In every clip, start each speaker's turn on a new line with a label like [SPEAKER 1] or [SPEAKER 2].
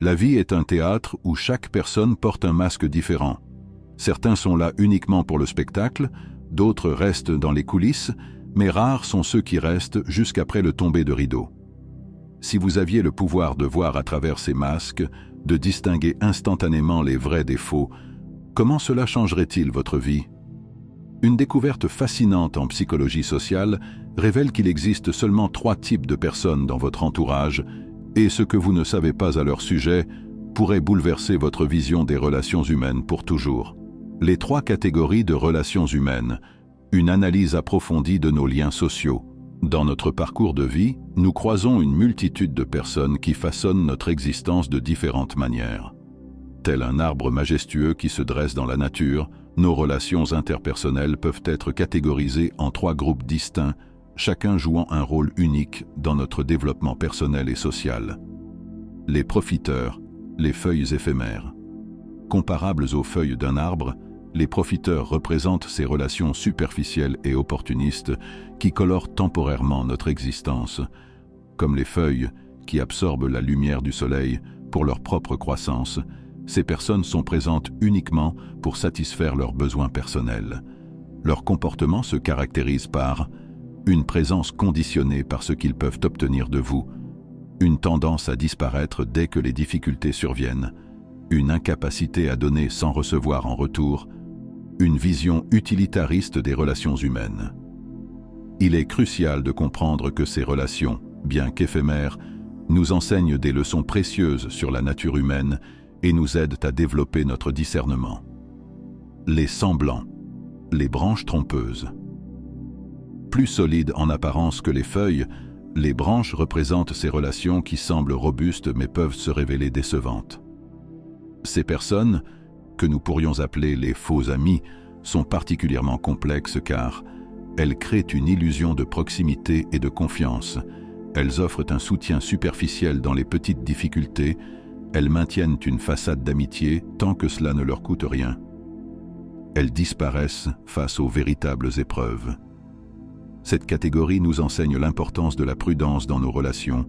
[SPEAKER 1] La vie est un théâtre où chaque personne porte un masque différent. Certains sont là uniquement pour le spectacle, d'autres restent dans les coulisses, mais rares sont ceux qui restent jusqu'après le tomber de rideau. Si vous aviez le pouvoir de voir à travers ces masques, de distinguer instantanément les vrais des faux, comment cela changerait-il votre vie? Une découverte fascinante en psychologie sociale révèle qu'il existe seulement 3 types de personnes dans votre entourage, et ce que vous ne savez pas à leur sujet pourrait bouleverser votre vision des relations humaines pour toujours. Les 3 catégories de relations humaines, une analyse approfondie de nos liens sociaux. Dans notre parcours de vie, nous croisons une multitude de personnes qui façonnent notre existence de différentes manières. Tel un arbre majestueux qui se dresse dans la nature, nos relations interpersonnelles peuvent être catégorisées en 3 groupes distincts, chacun jouant un rôle unique dans notre développement personnel et social. Les profiteurs, les feuilles éphémères. Comparables aux feuilles d'un arbre, les profiteurs représentent ces relations superficielles et opportunistes qui colorent temporairement notre existence, comme les feuilles qui absorbent la lumière du soleil pour leur propre croissance. Ces personnes sont présentes uniquement pour satisfaire leurs besoins personnels. Leur comportement se caractérise par une présence conditionnée par ce qu'ils peuvent obtenir de vous, une tendance à disparaître dès que les difficultés surviennent, une incapacité à donner sans recevoir en retour, une vision utilitariste des relations humaines. Il est crucial de comprendre que ces relations, bien qu'éphémères, nous enseignent des leçons précieuses sur la nature humaine et nous aident à développer notre discernement. Les semblants, les branches trompeuses. Plus solides en apparence que les feuilles, les branches représentent ces relations qui semblent robustes mais peuvent se révéler décevantes. Ces personnes, que nous pourrions appeler les faux amis, sont particulièrement complexes car elles créent une illusion de proximité et de confiance. Elles offrent un soutien superficiel dans les petites difficultés. Elles maintiennent une façade d'amitié tant que cela ne leur coûte rien. Elles disparaissent face aux véritables épreuves. Cette catégorie nous enseigne l'importance de la prudence dans nos relations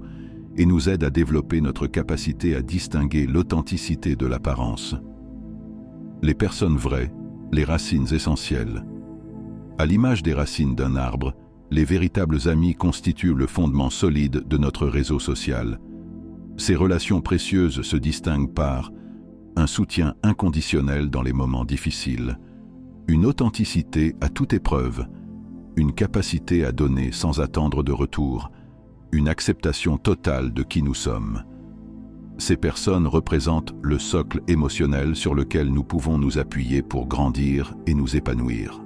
[SPEAKER 1] et nous aide à développer notre capacité à distinguer l'authenticité de l'apparence. Les personnes vraies, les racines essentielles. À l'image des racines d'un arbre, les véritables amis constituent le fondement solide de notre réseau social. Ces relations précieuses se distinguent par un soutien inconditionnel dans les moments difficiles, une authenticité à toute épreuve, une capacité à donner sans attendre de retour, une acceptation totale de qui nous sommes. Ces personnes représentent le socle émotionnel sur lequel nous pouvons nous appuyer pour grandir et nous épanouir.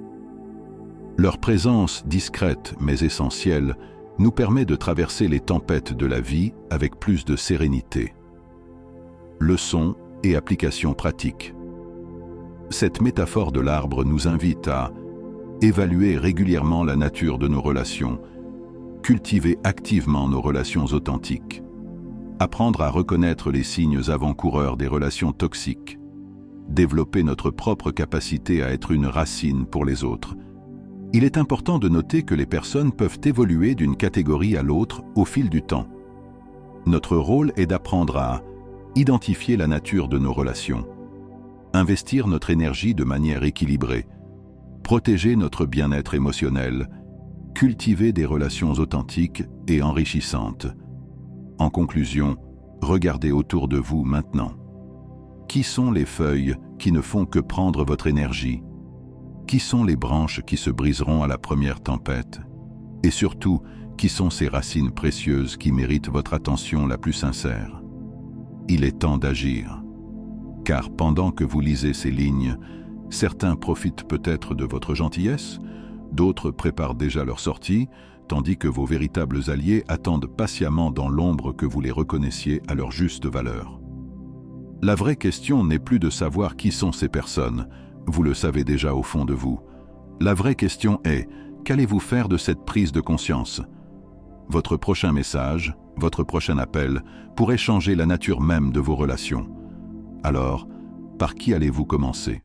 [SPEAKER 1] Leur présence discrète mais essentielle nous permet de traverser les tempêtes de la vie avec plus de sérénité. Leçons et applications pratiques. Cette métaphore de l'arbre nous invite à évaluer régulièrement la nature de nos relations, cultiver activement nos relations authentiques, apprendre à reconnaître les signes avant-coureurs des relations toxiques, développer notre propre capacité à être une racine pour les autres. Il est important de noter que les personnes peuvent évoluer d'une catégorie à l'autre au fil du temps. Notre rôle est d'apprendre à identifier la nature de nos relations, investir notre énergie de manière équilibrée, protéger notre bien-être émotionnel, cultiver des relations authentiques et enrichissantes. En conclusion, regardez autour de vous maintenant. Qui sont les feuilles qui ne font que prendre votre énergie? Qui sont les branches qui se briseront à la première tempête? Et surtout, qui sont ces racines précieuses qui méritent votre attention la plus sincère? Il est temps d'agir. Car pendant que vous lisez ces lignes, certains profitent peut-être de votre gentillesse, d'autres préparent déjà leur sortie, tandis que vos véritables alliés attendent patiemment dans l'ombre que vous les reconnaissiez à leur juste valeur. La vraie question n'est plus de savoir qui sont ces personnes, vous le savez déjà au fond de vous. La vraie question est, qu'allez-vous faire de cette prise de conscience? Votre prochain message, votre prochain appel, pourrait changer la nature même de vos relations. Alors, par qui allez-vous commencer?